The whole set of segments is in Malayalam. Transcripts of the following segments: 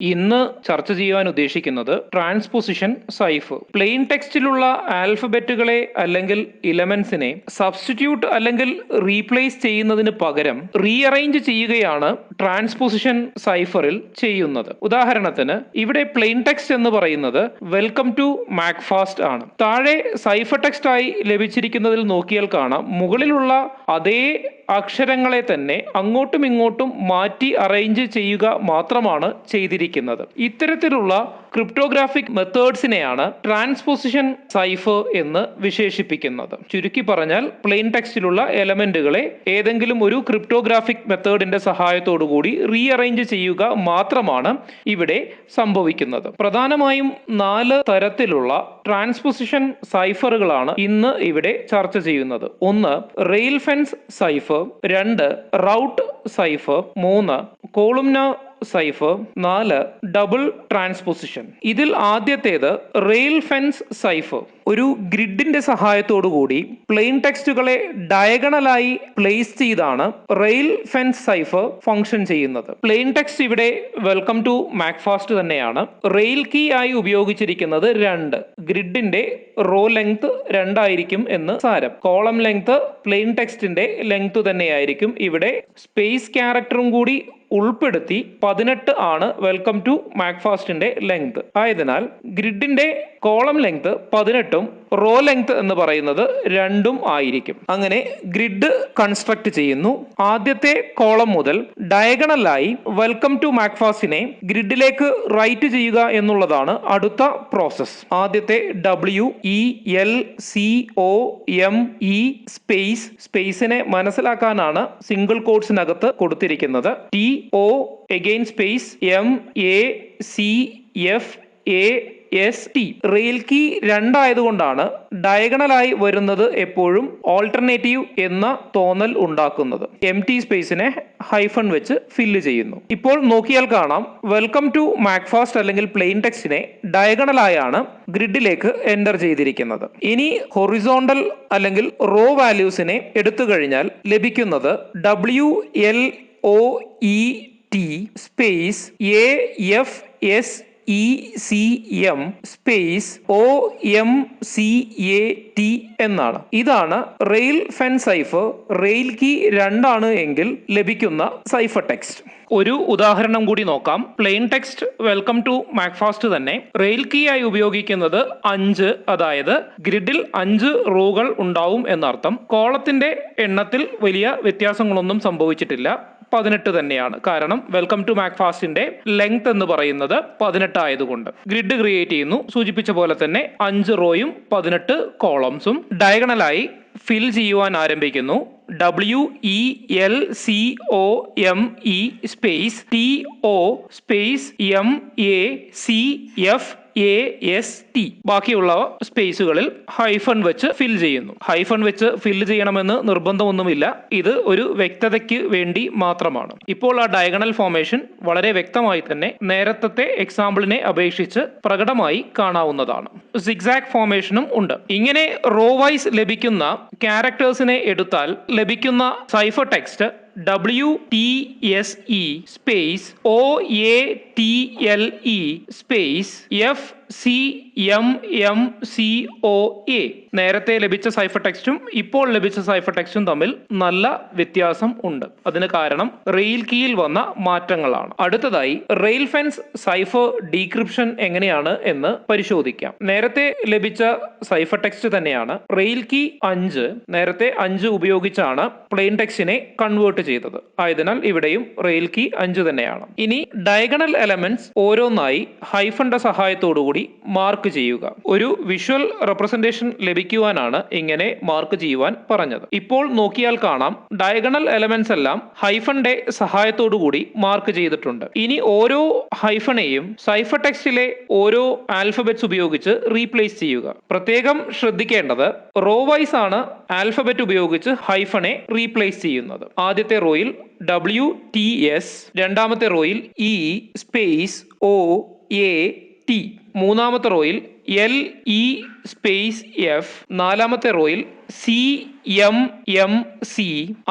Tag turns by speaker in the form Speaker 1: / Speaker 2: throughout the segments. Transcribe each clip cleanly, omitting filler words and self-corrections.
Speaker 1: ഇന്ന് ചർച്ച ചെയ്യുവാൻ ഉദ്ദേശിക്കുന്നത് ട്രാൻസ്പോസിഷൻ സൈഫ്. പ്ലെയിൻ ടെക്സ്റ്റിലുള്ള ആൽഫബറ്റുകളെ അല്ലെങ്കിൽ ഇലമെന്റ്സിനെ സബ്സ്റ്റിറ്റ്യൂട്ട് അല്ലെങ്കിൽ റീപ്ലേസ് ചെയ്യുന്നതിന് പകരം റീഅറേഞ്ച് ചെയ്യുകയാണ് ട്രാൻസ്പോസിഷൻ സൈഫറിൽ ചെയ്യുന്നത്. ഉദാഹരണത്തിന് ഇവിടെ പ്ലെയിൻ ടെക്സ്റ്റ് എന്ന് പറയുന്നത് വെൽക്കം ടു മാക്ഫാസ്റ്റ് ആണ്. താഴെ സൈഫർ ടെക്സ്റ്റ് ആയി ലഭിച്ചിരിക്കുന്നതിൽ നോക്കിയാൽ കാണാം, മുകളിലുള്ള അതേ അക്ഷരങ്ങളെ തന്നെ അങ്ങോട്ടും ഇങ്ങോട്ടും മാറ്റി അറേഞ്ച് ചെയ്യുക മാത്രമാണ് ചെയ്തിരിക്കുന്നത്. ഇത്തരത്തിലുള്ള ക്രിപ്റ്റോഗ്രാഫിക് മെത്തേഡ്സിനെയാണ് ട്രാൻസ്പോസിഷൻ സൈഫർ എന്ന് വിശേഷിപ്പിക്കുന്നത്. ചുരുക്കി പറഞ്ഞാൽ പ്ലെയിൻ ടെക്സ്റ്റിലുള്ള എലമെന്റുകളെ ഏതെങ്കിലും ഒരു ക്രിപ്റ്റോഗ്രാഫിക് മെത്തേഡിന്റെ സഹായത്തോടുകൂടി റീഅറേഞ്ച് ചെയ്യുക മാത്രമാണ് ഇവിടെ സംഭവിക്കുന്നത്. പ്രധാനമായും 4 തരത്തിലുള്ള ട്രാൻസ്പോസിഷൻ സൈഫറുകളാണ് ഇന്ന് ഇവിടെ ചർച്ച ചെയ്യുന്നത്. 1 rail fence cipher, 2 route cipher, 3 columnar cipher, 4 double transposition. ഇതിൽ ആദ്യത്തേത് റെയിൽ ഫെൻസ് സൈഫർ. ഒരു ഗ്രിഡിന്റെ സഹായത്തോടുകൂടി പ്ലെയിൻ ടെക്സ്റ്റുകളെ ഡയഗണലായി പ്ലേസ് ചെയ്താണ് റെയിൽ ഫെൻസ് സൈഫർ ഫംഗ്ഷൻ ചെയ്യുന്നത്. പ്ലെയിൻ ടെക്സ്റ്റ് ഇവിടെ വെൽക്കം ടു മാക്ഫാസ്റ്റ് തന്നെയാണ്. റെയിൽ കീ ആയി ഉപയോഗിച്ചിരിക്കുന്നത് 2. ഗ്രിഡിന്റെ റോ ലെങ്ത് 2 ആയിരിക്കും എന്ന് സാരം. കോളം ലെങ്ത് പ്ലെയിൻ ടെക്സ്റ്റിന്റെ ലെങ്ത് തന്നെയായിരിക്കും. ഇവിടെ സ്പേസ് ക്യാരക്ടറും കൂടി ഉൾപ്പെടുത്തി 18 ആണ് വെൽക്കം ടു മാക്ഫാസ്റ്റിന്റെ ലെങ്ത്. ആയതിനാൽ ഗ്രിഡിന്റെ കോളം ലെങ്ത് 18ഉം റോ ലെങ്ത് എന്ന് പറയുന്നത് 2ഉം ആയിരിക്കും. അങ്ങനെ ഗ്രിഡ് കൺസ്ട്രക്ട് ചെയ്യുന്നു. ആദ്യത്തെ കോളം മുതൽ ഡയഗണലായി വെൽക്കം ടു മാക്ഫാസ്റ്റിനെ ഗ്രിഡിലേക്ക് റൈറ്റ് ചെയ്യുക എന്നുള്ളതാണ് അടുത്ത പ്രോസസ്. ആദ്യത്തെ WELCOME സ്പേസിനെ മനസ്സിലാക്കാനാണ് സിംഗിൾ കോട്ട്സിനകത്ത് കൊടുത്തിരിക്കുന്നത്. TO again space MACFAST. Rail key 2 ആയതുകൊണ്ടാണ് ഡയഗണലായി വരുന്നത് എപ്പോഴും ഓൾട്ടർനേറ്റീവ് എന്ന തോന്നൽ ഉണ്ടാക്കുന്നത്. MT സ്പേസിനെ ഹൈഫൺ വെച്ച് ഫില്ല് ചെയ്യുന്നു. ഇപ്പോൾ നോക്കിയാൽ കാണാം, വെൽക്കം ടു മാക്ഫാസ്റ്റ് അല്ലെങ്കിൽ പ്ലെയിൻ ടെക്സ്റ്റിനെ ഡയഗണലായാണ് ഗ്രിഡിലേക്ക് എൻ്റർ ചെയ്തിരിക്കുന്നത്. ഇനി ഹൊറിസോണ്ടൽ അല്ലെങ്കിൽ റോ വാല്യൂസിനെ എടുത്തു കഴിഞ്ഞാൽ ലഭിക്കുന്നത് WLOET space AFSECM space OMCAT എന്നാണ്. ഇതാണ് rail fence cipher. Rail key 2 ആണ് എങ്കിൽ ലഭിക്കുന്ന സൈഫർ ടെക്സ്റ്റ്. ഒരു ഉദാഹരണം കൂടി നോക്കാം. Plain text welcome to MACFAST തന്നെ റെയിൽ കീ ആയി ഉപയോഗിക്കുന്നത് 5, അതായത് ഗ്രിഡിൽ 5 റോകൾ ഉണ്ടാവും എന്നർത്ഥം. കോളത്തിന്റെ എണ്ണത്തിൽ വലിയ വ്യത്യാസങ്ങളൊന്നും സംഭവിച്ചിട്ടില്ല, 18 തന്നെയാണ്. കാരണം വെൽക്കം ടു മാക്ഫാസ്റ്റിന്റെ ലെങ്ത് എന്ന് പറയുന്നത് 18 ആയതുകൊണ്ട്. ഗ്രിഡ് ക്രിയേറ്റ് ചെയ്യുന്നു. സൂചിപ്പിച്ച പോലെ തന്നെ 5 റോയും 18 കോളംസും ഡയഗണലായി ഫിൽ ചെയ്യുവാൻ ആരംഭിക്കുന്നു. WELCOME space TO space MACFAST. ബാക്കിയുള്ള സ്പേസുകളിൽ ഹൈഫൺ വെച്ച് ഫിൽ ചെയ്യുന്നു. ഹൈഫൺ വെച്ച് ഫിൽ ചെയ്യണമെന്ന് നിർബന്ധമൊന്നുമില്ല, ഇത് ഒരു വ്യക്തതയ്ക്ക് വേണ്ടി മാത്രമാണ്. ഇപ്പോൾ ആ ഡയഗണൽ ഫോർമേഷൻ വളരെ വ്യക്തമായി തന്നെ നേരത്തെ എക്സാമ്പിളിനെ അപേക്ഷിച്ച് പ്രകടമായി കാണാവുന്നതാണ്. സിഗ്സാഗ് ഫോർമേഷനും ഉണ്ട്. ഇങ്ങനെ റോ വൈസ് ലഭിക്കുന്ന ക്യാരക്ടേഴ്സിനെ എടുത്താൽ ലഭിക്കുന്ന cipher text WTSE space OATLE space FCMMCOA. നേരത്തെ ലഭിച്ച സൈഫർ ടെക്സ്റ്റും ഇപ്പോൾ ലഭിച്ച സൈഫർ ടെക്സ്റ്റും തമ്മിൽ നല്ല വ്യത്യാസം ഉണ്ട്. അതിന് കാരണം റെയിൽ കീയിൽ വന്ന മാറ്റങ്ങളാണ്. അടുത്തതായി റെയിൽ ഫെൻസ് സൈഫർ ഡീക്രിപ്ഷൻ എങ്ങനെയാണ് എന്ന് പരിശോധിക്കാം. നേരത്തെ ലഭിച്ച സൈഫർ ടെക്സ്റ്റ് തന്നെയാണ്. റെയിൽ കീ 5, നേരത്തെ 5 ഉപയോഗിച്ചാണ് പ്ലെയിൻ ടെക്സ്റ്റിനെ കൺവേർട്ട് ചെയ്തത്. ആയതിനാൽ ഇവിടെയും റെയിൽ കീ 5 തന്നെയാണ്. ഇനി ഡയഗണൽ എലമെന്റ്സ് ഓരോന്നായി ഹൈഫന്റെ സഹായത്തോടുകൂടി മാർക്ക് ചെയ്യുക. ഒരു വിഷ്വൽ റെപ്രസെന്റേഷൻ ലഭിക്കുവാനാണ് ഇങ്ങനെ മാർക്ക് ചെയ്യുവാൻ പറഞ്ഞത്. ഇപ്പോൾ നോക്കിയാൽ കാണാം, ഡയഗണൽ എലമെന്റ്സ് എല്ലാം ഹൈഫന്റെ സഹായത്തോടുകൂടി മാർക്ക് ചെയ്തിട്ടുണ്ട്. ഇനി ഓരോ ഹൈഫണെയും സൈഫർ ടെക്സ്റ്റിലെ ഓരോ ആൽഫബറ്റ്സ് ഉപയോഗിച്ച് റീപ്ലേസ് ചെയ്യുക. പ്രത്യേകം ശ്രദ്ധിക്കേണ്ടത്, റോ വൈസ് ആണ് ആൽഫബറ്റ് ഉപയോഗിച്ച് ഹൈഫണെ റീപ്ലേസ് ചെയ്യുന്നത്. ആദ്യത്തെ റോയിൽ WTS, രണ്ടാമത്തെ റോയിൽ E സ്പേസ് OAT, മൂന്നാമത്തെ റോയിൽ LE സ്പേസ് എഫ്, നാലാമത്തെ റോയിൽ CMMC,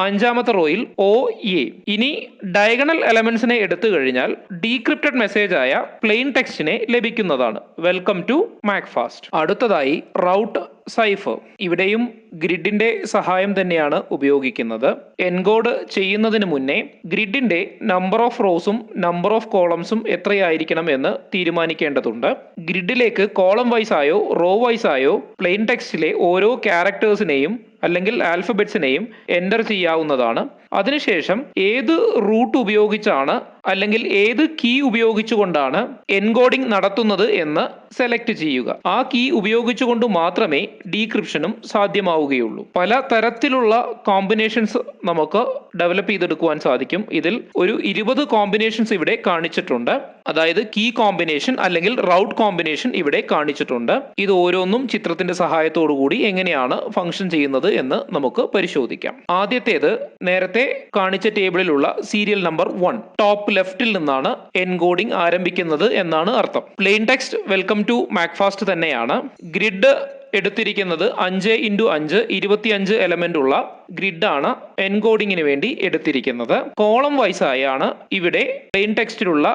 Speaker 1: അഞ്ചാമത്തെ റോയിൽ OA. ഇനി ഡയഗണൽ എലമെന്റ്സിനെ എടുത്തു കഴിഞ്ഞാൽ ഡീക്രിപ്റ്റഡ് മെസ്സേജ് ആയ പ്ലെയിൻ ടെക്സ്റ്റിനെ ലഭിക്കുന്നതാണ്. Welcome to MACFAST. അടുത്തതായി റൗട്ട് സൈഫർ. ഇവിടെയും ഗ്രിഡിന്റെ സഹായം തന്നെയാണ് ഉപയോഗിക്കുന്നത്. എൻകോഡ് ചെയ്യുന്നതിന് മുന്നേ ഗ്രിഡിന്റെ നമ്പർ ഓഫ് റോസും നമ്പർ ഓഫ് കോളംസും എത്രയായിരിക്കണം എന്ന് തീരുമാനിക്കേണ്ടതുണ്ട്. ഗ്രിഡിലേക്ക് കോളം വൈസ് ആയോ റോ വൈസ് ആയോ പ്ലെയിൻ ടെക്സ്റ്റിലെ ഓരോ ക്യാരക്ടേഴ്സിനെയും അല്ലെങ്കിൽ ആൽഫബറ്റ്സിനെയും എൻ്റർ ചെയ്യാവുന്നതാണ്. അതിനുശേഷം ഏത് റൂട്ട് ഉപയോഗിച്ചാണ് അല്ലെങ്കിൽ ഏത് കീ ഉപയോഗിച്ചുകൊണ്ടാണ് എൻകോഡിംഗ് നടത്തുന്നത് എന്ന് സെലക്ട് ചെയ്യുക. ആ കീ ഉപയോഗിച്ചുകൊണ്ട് മാത്രമേ ഡീക്രിപ്ഷനും സാധ്യമാവുകയുള്ളൂ. പല തരത്തിലുള്ള കോമ്പിനേഷൻസ് നമുക്ക് ഡെവലപ്പ് ചെയ്തെടുക്കുവാൻ സാധിക്കും. ഇതിൽ ഒരു 20 കോമ്പിനേഷൻസ് ഇവിടെ കാണിച്ചിട്ടുണ്ട്. അതായത് കീ കോമ്പിനേഷൻ അല്ലെങ്കിൽ റൗട്ട് കോമ്പിനേഷൻ ഇവിടെ കാണിച്ചിട്ടുണ്ട്. ഇത് ഓരോന്നും ചിത്രത്തിന്റെ സഹായത്തോടു കൂടി എങ്ങനെയാണ് ഫംഗ്ഷൻ ചെയ്യുന്നത് എന്ന് നമുക്ക് പരിശോധിക്കാം. ആദ്യത്തേത് നേരത്തെ കാണിച്ച ടേബിളിലുള്ള സീരിയൽ നമ്പർ 1 ടോപ്പ് ലെഫ്റ്റിൽ നിന്നാണ് എൻകോഡിംഗ് ആരംഭിക്കുന്നത് എന്നാണ് അർത്ഥം. Plain text welcome to MACFAST തന്നെയാണ്. ഗ്രിഡ് എടുത്തിരിക്കുന്നത് 5x5 25 എലമെന്റ് ഉള്ള ഗ്രിഡാണ് എൻകോഡിങ്ങിന് വേണ്ടി എടുത്തിരിക്കുന്നത്. കോളം വൈസ് ആയാണ് ഇവിടെ പ്ലെയിൻ ടെക്സ്റ്റിലുള്ള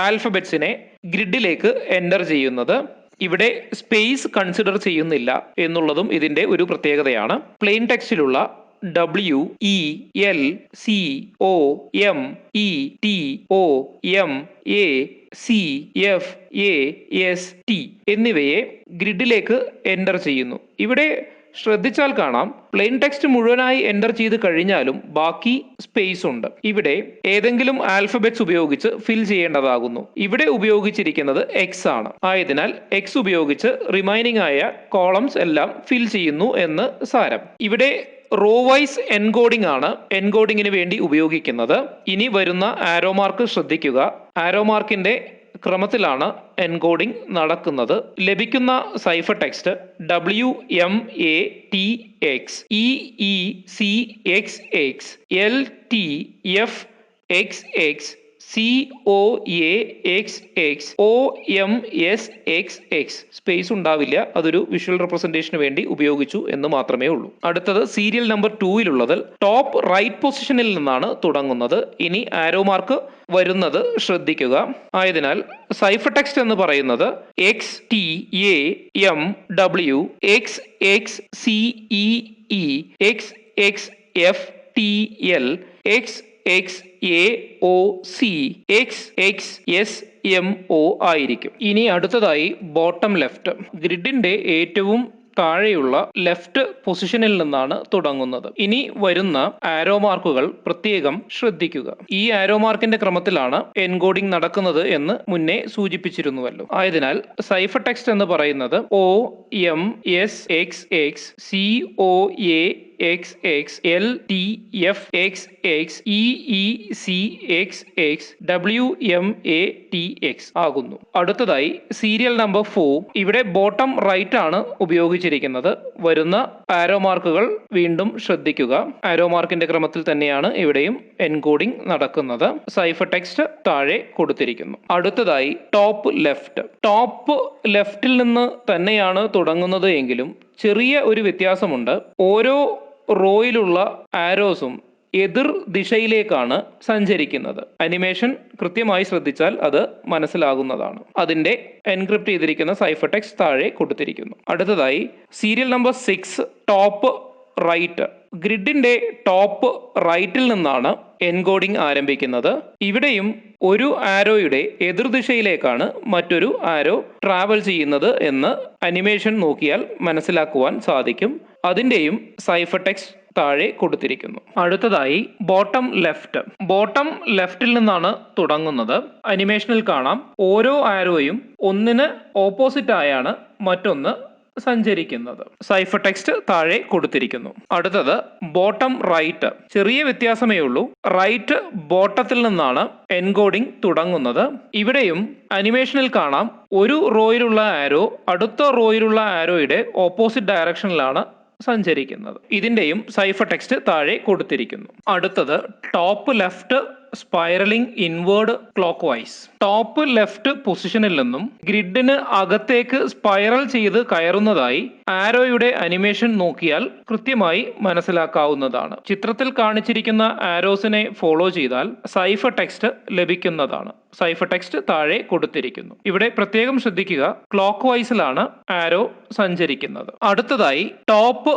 Speaker 1: ആൽഫബറ്റ്സിനെ ഗ്രിഡിലേക്ക് എൻ്റർ ചെയ്യുന്നത്. ഇവിടെ സ്പേസ് കൺസിഡർ ചെയ്യുന്നില്ല എന്നുള്ളതും ഇതിന്റെ ഒരു പ്രത്യേകതയാണ്. പ്ലെയിൻ ടെക്സ്റ്റിലുള്ള W, E, L, C, O, M, E, T, O, M, A, C, F, A, S, T എന്നിവയെ ഗ്രിഡിലേക്ക് എൻ്റർ ചെയ്യുന്നു. ഇവിടെ ശ്രദ്ധിച്ചാൽ കാണാം, പ്ലെയിൻ ടെക്സ്റ്റ് മുഴുവനായി എൻ്റർ ചെയ്ത് കഴിഞ്ഞാലും ബാക്കി സ്പേസ് ഉണ്ട്. ഇവിടെ ഏതെങ്കിലും ആൽഫബറ്റ്സ് ഉപയോഗിച്ച് ഫിൽ ചെയ്യേണ്ടതാകുന്നു. ഇവിടെ ഉപയോഗിച്ചിരിക്കുന്നത് X ആണ്. ആയതിനാൽ X ഉപയോഗിച്ച് റിമൈനിങ് ആയ കോളംസ് എല്ലാം ഫിൽ ചെയ്യുന്നു എന്ന് സാരം. ഇവിടെ റോ വൈസ് എൻകോഡിംഗ് ആണ് എൻകോഡിങ്ങിന് വേണ്ടി ഉപയോഗിക്കുന്നത്. ഇനി വരുന്ന ആരോ മാർക്ക് ശ്രദ്ധിക്കുക. ആരോ മാർക്കിന്റെ ക്രമത്തിലാണ് എൻകോഡിംഗ് നടക്കുന്നത്. ലഭിക്കുന്ന cipher text WMATX, EECXX, LTFXX, COAXX, OMSXX. Space ഉണ്ടാവില്ല, അതൊരു വിഷ്വൽ റെപ്രസെന്റേഷന് വേണ്ടി ഉപയോഗിച്ചു എന്ന് മാത്രമേ ഉള്ളൂ. അടുത്തത് സീരിയൽ നമ്പർ 2 ടോപ്പ് റൈറ്റ് പൊസിഷനിൽ നിന്നാണ് തുടങ്ങുന്നത്. ഇനി ആരോ മാർക്ക് വരുന്നത് ശ്രദ്ധിക്കുക. ആയതിനാൽ സൈഫർ ടെക്സ്റ്റ് എന്ന് പറയുന്നത് XTAMW, XXCEE, XXFTL, XXAOC, XXSMO ആയിരിക്കും. ഇനി അടുത്തതായി ബോട്ടം ലെഫ്റ്റ്. ഗ്രിഡിന്റെ ഏറ്റവും താഴെയുള്ള ലെഫ്റ്റ് പൊസിഷനിൽ നിന്നാണ് തുടങ്ങുന്നത്. ഇനി വരുന്ന ആരോ മാർക്കുകൾ പ്രത്യേകം ശ്രദ്ധിക്കുക. ഈ ആരോ മാർക്കിന്റെ ക്രമത്തിലാണ് എൻകോഡിംഗ് നടക്കുന്നത് എന്ന് മുന്നേ സൂചിപ്പിച്ചിരുന്നുവല്ലോ. ആയതിനാൽ സൈഫർ ടെക്സ്റ്റ് എന്ന് പറയുന്നത് OMSXX, COAXX, LTFXX, EECXX, WMATX ആകുന്നു. അടുത്തതായി സീരിയൽ നമ്പർ 4. ഇവിടെ ബോട്ടം റൈറ്റ് ആണ് ഉപയോഗിച്ചിരിക്കുന്നത്. വരുന്ന ആരോ മാർക്കുകൾ വീണ്ടും ശ്രദ്ധിക്കുക. ആരോ മാർക്കിന്റെ ക്രമത്തിൽ തന്നെയാണ് ഇവിടെയും എൻകോഡിംഗ് നടക്കുന്നത്. സൈഫർ ടെക്സ്റ്റ് താഴെ കൊടുത്തിരിക്കുന്നു. അടുത്തതായി ടോപ്പ് ലെഫ്റ്റ്. ടോപ്പ് ലെഫ്റ്റിൽ നിന്ന് തന്നെയാണ് തുടങ്ങുന്നത് എങ്കിലും ചെറിയ ഒരു വ്യത്യാസമുണ്ട്. ഓരോ റോയിലുള്ള ആരോസും എതിർ ദിശയിലേക്കാണ് സഞ്ചരിക്കുന്നത്. അനിമേഷൻ കൃത്യമായി ശ്രദ്ധിച്ചാൽ അത് മനസ്സിലാകുന്നതാണ്. അതിന്റെ എൻക്രിപ്റ്റ് ചെയ്തിരിക്കുന്ന സൈഫർ ടെക്സ്റ്റ് താഴെ കൊടുത്തിരിക്കുന്നു. അടുത്തതായി സീരിയൽ നമ്പർ 6 ടോപ്പ് റൈറ്റ്. ഗ്രിഡിന്റെ ടോപ്പ് റൈറ്റിൽ നിന്നാണ് എൻകോഡിംഗ് ആരംഭിക്കുന്നത്. ഇവിടെയും ഒരു ആരോയുടെ എതിർദിശയിലേക്കാണ് മറ്റൊരു ആരോ ട്രാവൽ ചെയ്യുന്നത് എന്ന് അനിമേഷൻ നോക്കിയാൽ മനസ്സിലാക്കുവാൻ സാധിക്കും. അതിന്റെയും സൈഫർ ടെക്സ്റ്റ് താഴെ കൊടുത്തിരിക്കുന്നു. അടുത്തതായി ബോട്ടം ലെഫ്റ്റ്. ബോട്ടം ലെഫ്റ്റിൽ നിന്നാണ് തുടങ്ങുന്നത്. അനിമേഷനിൽ കാണാം, ഓരോ ആരോയും ഒന്നിന് ഓപ്പോസിറ്റ് ആയാണ് മറ്റൊന്ന് സഞ്ചരിക്കുന്നത്. സൈഫർ ടെക്സ്റ്റ് താഴെ കൊടുത്തിരിക്കുന്നു. അടുത്തത് ബോട്ടം റൈറ്റ്. ചെറിയ വ്യത്യാസമേ ഉള്ളൂ. റൈറ്റ് ബോട്ടത്തിൽ നിന്നാണ് എൻകോഡിംഗ് തുടങ്ങുന്നത്. ഇവിടെയും അനിമേഷനിൽ കാണാം, ഒരു റോയിലുള്ള ആരോ അടുത്ത റോയിലുള്ള ആരോയുടെ ഓപ്പോസിറ്റ് ഡയറക്ഷനിലാണ് സഞ്ചരിക്കുന്നത്. ഇതിന്റെയും സൈഫർ ടെക്സ്റ്റ് താഴെ കൊടുത്തിരിക്കുന്നു. അടുത്തത് top left spiraling inward clockwise. Top left പൊസിഷനിൽ നിന്നും ഗ്രിഡിന് അകത്തേക്ക് സ്പൈറൽ ചെയ്ത് കയറുന്നതായി ആരോയുടെ അനിമേഷൻ നോക്കിയാൽ കൃത്യമായി മനസ്സിലാക്കാവുന്നതാണ്. ചിത്രത്തിൽ കാണിച്ചിരിക്കുന്ന ആരോസിനെ ഫോളോ ചെയ്താൽ സൈഫർ ടെക്സ്റ്റ് ലഭിക്കുന്നതാണ്. സൈഫർ ടെക്സ്റ്റ് താഴെ കൊടുത്തിരിക്കുന്നു. ഇവിടെ പ്രത്യേകം ശ്രദ്ധിക്കുക, ക്ലോക്ക് വൈസിലാണ് ആരോ സഞ്ചരിക്കുന്നത്. അടുത്തതായി top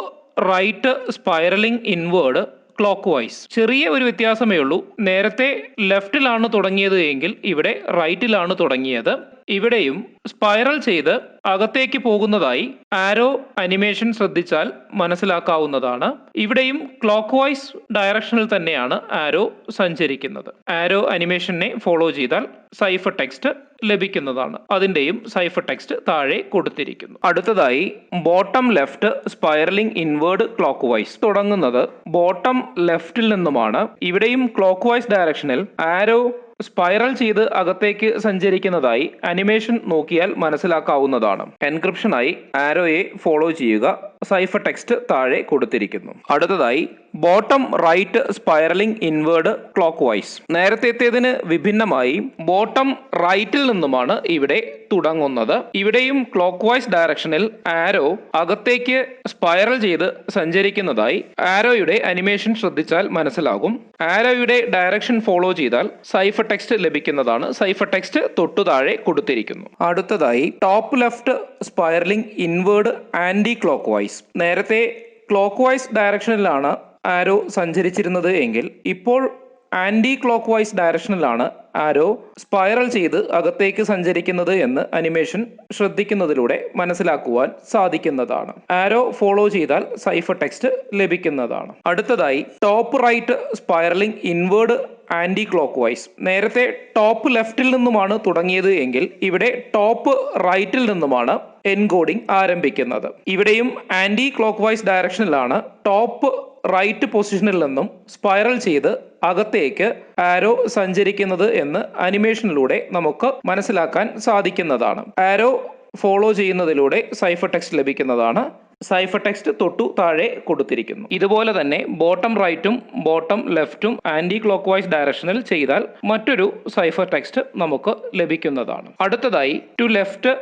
Speaker 1: right spiraling inward clockwise. ചെറിയ ഒരു വ്യത്യാസമേ ഉള്ളൂ. നേരത്തെ ലെഫ്റ്റിലാണ് തുടങ്ങിയത് എങ്കിൽ ഇവിടെ റൈറ്റിലാണ് തുടങ്ങിയത്. ഇവിടെയും സ്പൈറൽ ചെയ്ത് അകത്തേക്ക് പോകുന്നതായി ആരോ അനിമേഷൻ ശ്രദ്ധിച്ചാൽ മനസ്സിലാക്കാവുന്നതാണ്. ഇവിടെയും ക്ലോക്ക് വൈസ് ഡയറക്ഷനിൽ തന്നെയാണ് ആരോ സഞ്ചരിക്കുന്നത്. ആരോ അനിമേഷനെ ഫോളോ ചെയ്താൽ സൈഫർ ടെക്സ്റ്റ് ലഭിക്കുന്നതാണ്. അതിന്റെയും സൈഫർ ടെക്സ്റ്റ് താഴെ കൊടുത്തിരിക്കുന്നു. അടുത്തതായി bottom left spiraling inward clockwise. തുടങ്ങുന്നത് ബോട്ടം ലെഫ്റ്റിൽ നിന്നുമാണ്. ഇവിടെയും ക്ലോക്ക് വൈസ് ഡയറക്ഷനിൽ ആരോ സ്പൈറൽ ചെയ്ത് അകത്തേക്ക് സഞ്ചരിക്കുന്നതായി അനിമേഷൻ നോക്കിയാൽ മനസ്സിലാക്കാവുന്നതാണ്. എൻക്രിപ്ഷനായി ആരോയെ ഫോളോ ചെയ്യുക. സൈഫർ ടെക്സ്റ്റ് താഴെ കൊടുത്തിരിക്കുന്നു. അടുത്തതായി bottom right spiraling inward clockwise. നേരത്തേതിന് വിഭിന്നമായി ബോട്ടം റൈറ്റിൽ നിന്നുമാണ് ഇവിടെ തുടങ്ങുന്നത്. ഇവിടെയും ക്ലോക്ക് വൈസ് ഡയറക്ഷനിൽ ആരോ അകത്തേക്ക് സ്പൈറൽ ചെയ്ത് സഞ്ചരിക്കുന്നതായി ആരോയുടെ അനിമേഷൻ ശ്രദ്ധിച്ചാൽ മനസ്സിലാകും. ആരോയുടെ ഡയറക്ഷൻ ഫോളോ ചെയ്താൽ സൈഫർ ടെക്സ്റ്റ് ലഭിക്കുന്നതാണ്. സൈഫർ ടെക്സ്റ്റ് തൊട്ടു താഴെ കൊടുത്തിരിക്കുന്നു. അടുത്തതായി top left spiraling inward anticlockwise. നേരത്തെ ക്ലോക്ക് വൈസ് ഡയറക്ഷനിലാണ് ആരോ സഞ്ചരിച്ചിരുന്നത് എങ്കിൽ ഇപ്പോൾ ആന്റി ക്ലോക്ക് വൈസ് ഡയറക്ഷനിലാണ് ആരോ സ്പൈറൽ ചെയ്ത് അകത്തേക്ക് സഞ്ചരിക്കുന്നത് എന്ന് അനിമേഷൻ ശ്രദ്ധിക്കുന്നതിലൂടെ മനസ്സിലാക്കുവാൻ സാധിക്കുന്നതാണ്. ആരോ ഫോളോ ചെയ്താൽ സൈഫർ ടെക്സ്റ്റ് ലഭിക്കുന്നതാണ്. അടുത്തതായി top right spiraling inward anticlockwise. നേരത്തെ ടോപ്പ് ലെഫ്റ്റിൽ നിന്നുമാണ് തുടങ്ങിയത് എങ്കിൽ ഇവിടെ ടോപ്പ് റൈറ്റിൽ നിന്നുമാണ് എൻകോഡിംഗ് ആരംഭിക്കുന്നത്. ഇവിടെയും ആന്റി ക്ലോക്ക് വൈസ് ഡയറക്ഷനിലാണ് ടോപ്പ് റൈറ്റ് പൊസിഷനിൽ നിന്നും സ്പൈറൽ ചെയ്ത് അകത്തേക്ക് ആരോ സഞ്ചരിക്കുന്നത് എന്ന് അനിമേഷനിലൂടെ നമുക്ക് മനസ്സിലാക്കാൻ സാധിക്കുന്നതാണ്. ആരോ ഫോളോ ചെയ്യുന്നതിലൂടെ സൈഫർ ടെക്സ്റ്റ് ലഭിക്കുന്നതാണ്. സൈഫർ ടെക്സ്റ്റ് തൊട്ടു താഴെ കൊടുത്തിരിക്കുന്നു. ഇതുപോലെ തന്നെ ബോട്ടം റൈറ്റും ബോട്ടം ലെഫ്റ്റും ആന്റി ക്ലോക്ക് വൈസ് ഡയറക്ഷനിൽ ചെയ്താൽ മറ്റൊരു സൈഫർ ടെക്സ്റ്റ് നമുക്ക് ലഭിക്കുന്നതാണ്. അടുത്തതായി to left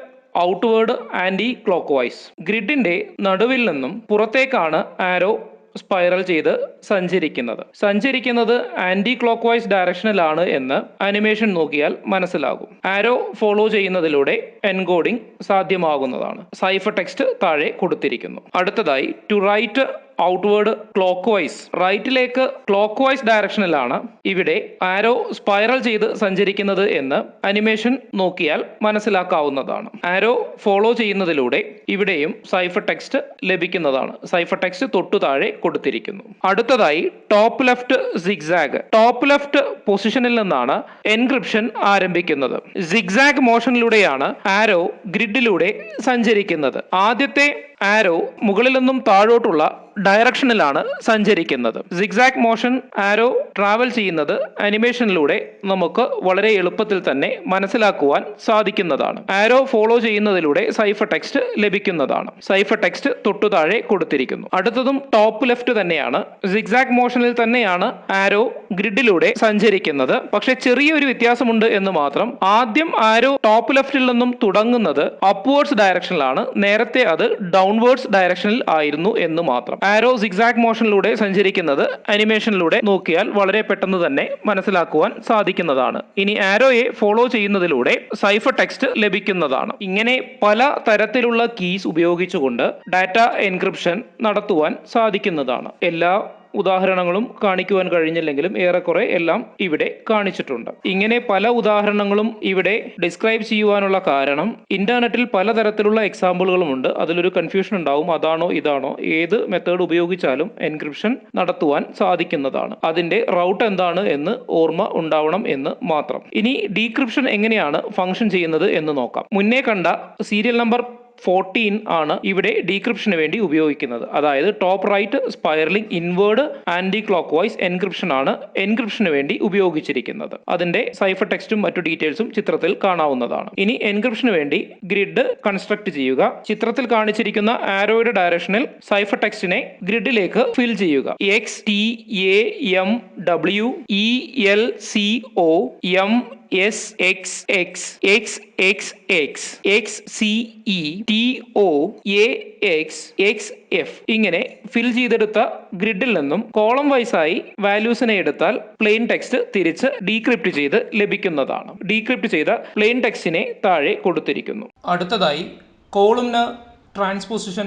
Speaker 1: outward anticlockwise. ഗ്രിഡിന്റെ നടുവിൽ നിന്നും പുറത്തേക്കാണ് ആരോ സ്പൈറൽ ചെയ്ത് സഞ്ചരിക്കുന്നത് ആന്റി ക്ലോക്ക് വൈസ് ഡയറക്ഷനിലാണ് എന്ന് അനിമേഷൻ നോക്കിയാൽ മനസ്സിലാകും. ആരോ ഫോളോ ചെയ്യുന്നതിലൂടെ എൻകോഡിംഗ് സാധ്യമാകുന്നതാണ്. സൈഫർ ടെക്സ്റ്റ് താഴെ കൊടുത്തിരിക്കുന്നു. അടുത്തതായി to right outward clockwise. റൈറ്റിലേക്ക് ക്ലോക്ക് വൈസ് ഡയറക്ഷനിലാണ് ഇവിടെ ആരോ സ്പൈറൽ ചെയ്ത് സഞ്ചരിക്കുന്നത് എന്ന് അനിമേഷൻ നോക്കിയാൽ മനസ്സിലാക്കാവുന്നതാണ്. ആരോ ഫോളോ ചെയ്യുന്നതിലൂടെ ഇവിടെയും സൈഫർ ടെക്സ്റ്റ് ലഭിക്കുന്നതാണ്. സൈഫർ ടെക്സ്റ്റ് തൊട്ടു താഴെ കൊടുത്തിരിക്കുന്നു. അടുത്തതായി top left zigzag. Top left പൊസിഷനിൽ നിന്നാണ് എൻക്രിപ്ഷൻ ആരംഭിക്കുന്നത്. സിഗ്സാഗ് മോഷനിലൂടെയാണ് ആരോ ഗ്രിഡിലൂടെ സഞ്ചരിക്കുന്നത്. ആദ്യത്തെ ആരോ മുകളിൽ നിന്നും താഴോട്ടുള്ള ഡയറക്ഷനിലാണ് സഞ്ചരിക്കുന്നത്. സിഗ്സാഗ് മോഷൻ ആരോ ട്രാവൽ ചെയ്യുന്നത് അനിമേഷനിലൂടെ നമുക്ക് വളരെ എളുപ്പത്തിൽ തന്നെ മനസ്സിലാക്കുവാൻ സാധിക്കുന്നതാണ്. ആരോ ഫോളോ ചെയ്യുന്നതിലൂടെ സൈഫർ ടെക്സ്റ്റ് ലഭിക്കുന്നതാണ്. സൈഫർ ടെക്സ്റ്റ് തൊട്ടു താഴെ കൊടുത്തിരിക്കുന്നു. അടുത്തതും ടോപ്പ് ലെഫ്റ്റ് തന്നെയാണ്. സിഗ്സാഗ് മോഷനിൽ തന്നെയാണ് ആരോ ഗ്രിഡിലൂടെ സഞ്ചരിക്കുന്നത്. പക്ഷെ ചെറിയൊരു വ്യത്യാസമുണ്ട് എന്ന് മാത്രം. ആദ്യം ആരോ ടോപ്പ് ലെഫ്റ്റിൽ നിന്നും തുടങ്ങുന്നത് അപ്വേർഡ്സ് ഡയറക്ഷനിലാണ്. നേരത്തെ അത് ഡൗൺവേർഡ്സ് ഡയറക്ഷനിൽ ആയിരുന്നു എന്ന് മാത്രം. ആരോ സിഗ്സാഗ് മോഷനിലൂടെ സഞ്ചരിക്കുന്നത് അനിമേഷനിലൂടെ നോക്കിയാൽ വളരെ പെട്ടെന്ന് തന്നെ മനസ്സിലാക്കുവാൻ സാധിക്കുന്നതാണ്. ഇനി ആരോയെ ഫോളോ ചെയ്യുന്നതിലൂടെ സൈഫർ ടെക്സ്റ്റ് ലഭിക്കുന്നതാണ്. ഇങ്ങനെ പല തരത്തിലുള്ള കീസ് ഉപയോഗിച്ചുകൊണ്ട് ഡാറ്റ എൻക്രിപ്ഷൻ നടത്തുവാൻ സാധിക്കുന്നതാണ്. എല്ലാ ഉദാഹരണങ്ങളും കാണിക്കുവാൻ കഴിഞ്ഞില്ലെങ്കിലും ഏറെക്കുറെ എല്ലാം ഇവിടെ കാണിച്ചിട്ടുണ്ട്. ഇങ്ങനെ പല ഉദാഹരണങ്ങളും ഇവിടെ ഡിസ്ക്രൈബ് ചെയ്യുവാനുള്ള കാരണം ഇന്റർനെറ്റിൽ പലതരത്തിലുള്ള എക്സാമ്പിളുകളുമുണ്ട്. അതിലൊരു കൺഫ്യൂഷൻ ഉണ്ടാവും, അതാണോ ഇതാണോ, ഏത് മെത്തേഡ് ഉപയോഗിച്ചാലും എൻക്രിപ്ഷൻ നടത്തുവാൻ സാധിക്കുന്നതാണ്. അതിന്റെ റൗട്ട് എന്താണ് എന്ന് ഓർമ്മ ഉണ്ടാവണം എന്ന് മാത്രം. ഇനി ഡീക്രിപ്ഷൻ എങ്ങനെയാണ് ഫംഗ്ഷൻ ചെയ്യുന്നത് എന്ന് നോക്കാം. മുന്നേ കണ്ട സീരിയൽ നമ്പർ 14 ആണ് ഇവിടെ ഡീക്രിപ്ഷന് വേണ്ടി ഉപയോഗിക്കുന്നത്. അതായത് top right spiraling inward anticlockwise encryption ആണ് എൻക്രിപ്ഷന് വേണ്ടി ഉപയോഗിച്ചിരിക്കുന്നത്. അതിന്റെ സൈഫർ ടെക്സ്റ്റും മറ്റു ഡീറ്റെയിൽസും ചിത്രത്തിൽ കാണാവുന്നതാണ്. ഇനി എൻക്രിപ്ഷന് വേണ്ടി ഗ്രിഡ് കൺസ്ട്രക്ട് ചെയ്യുക. ചിത്രത്തിൽ കാണിച്ചിരിക്കുന്ന ആരോയുടെ ഡയറക്ഷനിൽ സൈഫർ ടെക്സ്റ്റിനെ ഗ്രിഡിലേക്ക് ഫിൽ ചെയ്യുക. XTAMWELCOMXXXXCETOAXXF ഇങ്ങനെ ഫിൽ ചെയ്തെടുത്ത ഗ്രിഡിൽ നിന്നും കോളം വൈസായി വാല്യൂസിനെ എടുത്താൽ പ്ലെയിൻ ടെക്സ്റ്റ് തിരിച്ച് ഡീക്രിപ്റ്റ് ചെയ്ത് ലഭിക്കുന്നതാണ്. ഡീക്രിപ്റ്റ് ചെയ്ത പ്ലെയിൻ ടെക്സ്റ്റിനെ താഴെ കൊടുത്തിരിക്കുന്നു. അടുത്തതായി കോളംനാർ ട്രാൻസ്പോസിഷൻ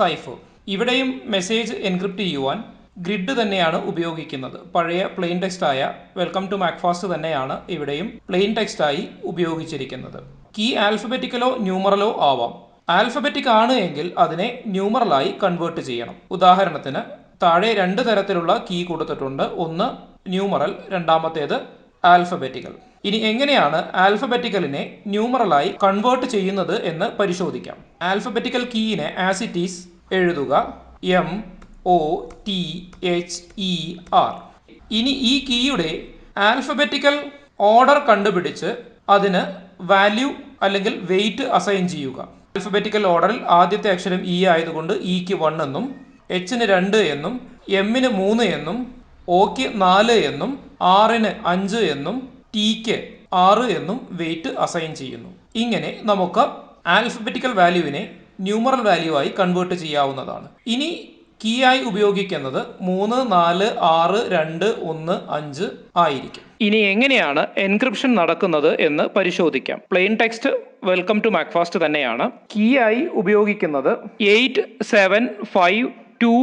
Speaker 1: സൈഫർ. ഇവിടെയും മെസ്സേജ് എൻക്രിപ്റ്റ് ചെയ്യുവാൻ ഗ്രിഡ് തന്നെയാണ് ഉപയോഗിക്കുന്നത്. പഴയ പ്ലെയിൻ ടെക്സ്റ്റ് ആയ വെൽക്കം ടു മാക്ഫാസ്റ്റ് തന്നെയാണ് ഇവിടെയും പ്ലെയിൻ ടെക്സ്റ്റ് ആയി ഉപയോഗിച്ചിരിക്കുന്നത്. കീ ആൽഫബറ്റിക്കലോ ന്യൂമറലോ ആവാം. ആൽഫബറ്റിക് ആണ് എങ്കിൽ അതിനെ ന്യൂമറലായി കൺവേർട്ട് ചെയ്യണം. ഉദാഹരണത്തിന് താഴെ 2 തരത്തിലുള്ള കീ കൊടുത്തിട്ടുണ്ട്. ഒന്ന് ന്യൂമറൽ, രണ്ടാമത്തേത് ആൽഫബറ്റിക്കൽ. ഇനി എങ്ങനെയാണ് ആൽഫബറ്റിക്കലിനെ ന്യൂമറലായി കൺവേർട്ട് ചെയ്യുന്നത് എന്ന് പരിശോധിക്കാം. ആൽഫബറ്റിക്കൽ കീയിനെ ആസ് ഇറ്റ് ഈസ് എഴുതുക. MOTHER. ഇനി ഈ കീയുടെ ആൽഫബറ്റിക്കൽ ഓർഡർ കണ്ടുപിടിച്ച് അതിന് വാല്യൂ അല്ലെങ്കിൽ വെയിറ്റ് അസൈൻ ചെയ്യുക. ആൽഫബറ്റിക്കൽ ഓർഡറിൽ ആദ്യത്തെ അക്ഷരം ഇ ആയതുകൊണ്ട് ഇക്ക് 1 എന്നും, എച്ചിന് 2 എന്നും, എമ്മിന് 3 എന്നും, ഒക്ക് 4 എന്നും, ആറിന് 5 എന്നും, ടിക്ക് 6 എന്നും വെയിറ്റ് അസൈൻ ചെയ്യുന്നു. ഇങ്ങനെ നമുക്ക് ആൽഫബറ്റിക്കൽ വാല്യൂവിനെ ന്യൂമറൽ വാല്യൂ ആയി കൺവേർട്ട് ചെയ്യാവുന്നതാണ്. ഇനി കീ ആയി ഉപയോഗിക്കുന്നത് 3, 4, 6, 2, 1, 5 ആയിരിക്കും. ഇനി എങ്ങനെയാണ് എൻക്രിപ്ഷൻ നടക്കുന്നത് എന്ന് പരിശോധിക്കാം. Plain text welcome to MACFAST തന്നെയാണ്. കീ ആയി ഉപയോഗിക്കുന്നത് 8, 7, 5, 2,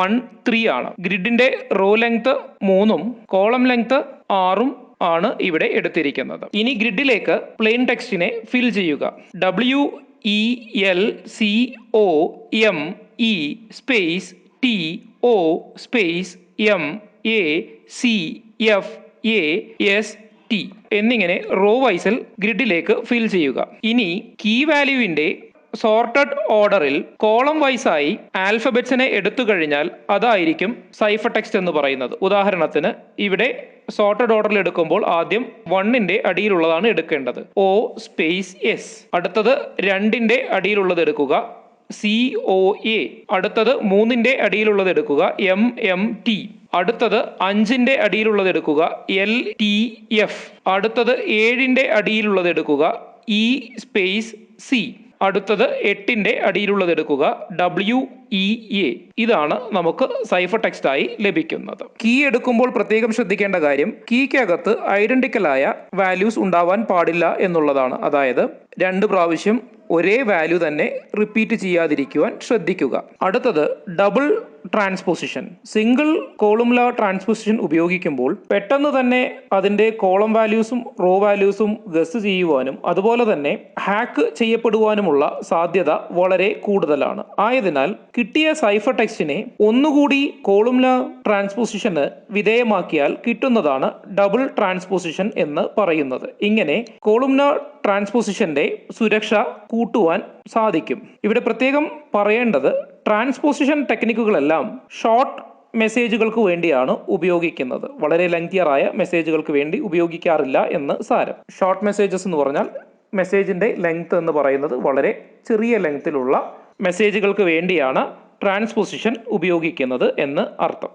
Speaker 1: 1, 3 ആണ്. ഗ്രിഡിന്റെ റോ ലെങ്ത് 3ഉം കോളം ലെങ്ത് 6ഉം ആണ് ഇവിടെ എടുത്തിരിക്കുന്നത്. ഇനി ഗ്രിഡിലേക്ക് പ്ലെയിൻ ടെക്സ്റ്റിനെ ഫിൽ ചെയ്യുക. WELCOME space TO space MACFAST എന്നിങ്ങനെ റോ വൈസിൽ ഗ്രിഡിലേക്ക് ഫിൽ ചെയ്യുക. ഇനി കീ വാല്യൂവിന്റെ സോർട്ടഡ് ഓർഡറിൽ കോളം വൈസായി ആൽഫബറ്റ്സിനെ എടുത്തു കഴിഞ്ഞാൽ അതായിരിക്കും സൈഫർ ടെക്സ്റ്റ് എന്ന് പറയുന്നത്. ഉദാഹരണത്തിന് ഇവിടെ സോർട്ടഡ് ഓർഡറിൽ എടുക്കുമ്പോൾ ആദ്യം 1ന്റെ അടിയിലുള്ളതാണ് എടുക്കേണ്ടത്. O space S. അടുത്തത് 2ന്റെ അടിയിലുള്ളത് എടുക്കുക. COA. അടുത്തത് 3ന്റെ അടിയിലുള്ളത് എടുക്കുക. MMT. അടുത്തത് 5ന്റെ അടിയിലുള്ളത് എടുക്കുക. LTF. അടുത്തത് 7ന്റെ അടിയിലുള്ളത് എടുക്കുക. E space C. അടുത്തത് 8ന്റെ അടിയിലുള്ളത് എടുക്കുക. WEA. ഇതാണ് നമുക്ക് സൈഫർ ടെക്സ്റ്റ് ആയി ലഭിക്കുന്നത്. കീ എടുക്കുമ്പോൾ പ്രത്യേകം ശ്രദ്ധിക്കേണ്ട കാര്യം കീക്കകത്ത് ഐഡന്റിക്കലായ വാല്യൂസ് ഉണ്ടാവാൻ പാടില്ല എന്നുള്ളതാണ്. അതായത് 2 പ്രാവശ്യം ഒരേ വാല്യൂ തന്നെ റിപ്പീറ്റ് ചെയ്യാതിരിക്കുവാൻ ശ്രദ്ധിക്കുക. അടുത്തത് double transposition. Single columnar transposition ഉപയോഗിക്കുമ്പോൾ പെട്ടെന്ന് തന്നെ അതിൻ്റെ കോളം വാല്യൂസും റോ വാല്യൂസും ഗസ് ചെയ്യുവാനും അതുപോലെ തന്നെ ഹാക്ക് ചെയ്യപ്പെടുവാനുമുള്ള സാധ്യത വളരെ കൂടുതലാണ്. ആയതിനാൽ കിട്ടിയ സൈഫർ ടെക്സ്റ്റിനെ ഒന്നുകൂടി കോളംനാർ ട്രാൻസ്പോസിഷന് വിധേയമാക്കിയാൽ കിട്ടുന്നതാണ് ഡബിൾ ട്രാൻസ്പോസിഷൻ എന്ന് പറയുന്നത്. ഇങ്ങനെ കോളംനാർ ട്രാൻസ്പോസിഷന്റെ സുരക്ഷ കൂട്ടുവാൻ സാധിക്കും. ഇവിടെ പ്രത്യേകം പറയേണ്ടത് ട്രാൻസ്പോസിഷൻ ടെക്നിക്കുകളെല്ലാം ഷോർട്ട് മെസ്സേജുകൾക്ക് വേണ്ടിയാണ് ഉപയോഗിക്കുന്നത്. വളരെ ലെങ്തിയറായ മെസ്സേജുകൾക്ക് വേണ്ടി ഉപയോഗിക്കാറില്ല എന്ന് സാരം. ഷോർട്ട് മെസ്സേജസ് എന്ന് പറഞ്ഞാൽ മെസ്സേജിന്റെ ലെങ്ത് എന്ന് പറയുന്നത് വളരെ ചെറിയ ലെങ്തിലുള്ള മെസ്സേജുകൾക്ക് വേണ്ടിയാണ് ട്രാൻസ്പോസിഷൻ ഉപയോഗിക്കുന്നത് എന്ന് അർത്ഥം.